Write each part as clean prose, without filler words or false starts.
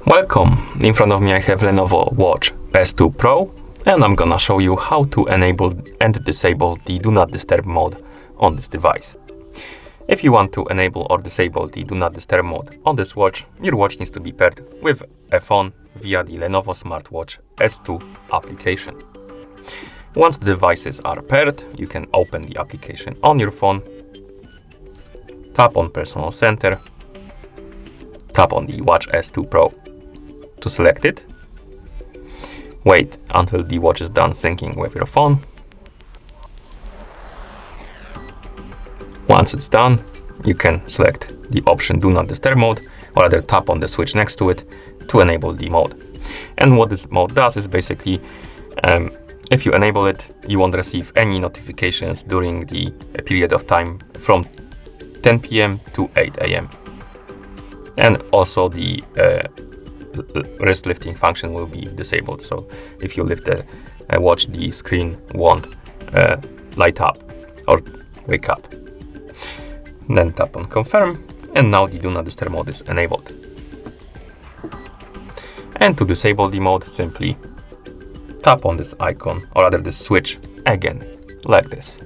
Welcome! In front of me I have Lenovo Watch S2 Pro, and I'm gonna show you how to enable and disable the Do Not Disturb mode on this device. If you want to enable or disable the Do Not Disturb mode on this watch, your watch needs to be paired with a phone via the Lenovo Smartwatch S2 application. Once the devices are paired, you can open the application on your phone, tap on Personal Center, tap on the Watch S2 Pro to select it. Wait until the watch is done syncing with your phone. Once it's done, you can select the option Do Not Disturb mode, or rather tap on the switch next to it to enable the mode. And what this mode does is basically, if you enable it, you won't receive any notifications during the period of time from 10 p.m. to 8 a.m. And also the wrist lifting function will be disabled. So if you lift the watch, the screen won't light up or wake up. Then tap on confirm, and now the Do Not Disturb mode is enabled. And to disable the mode, simply tap on this icon, or rather this switch again, like this.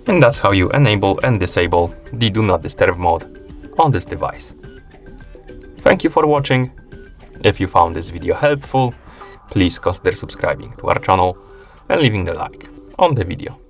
And that's how you enable and disable the Do Not Disturb mode on this device. Thank you for watching. If you found this video helpful, please consider subscribing to our channel and leaving the like on the video.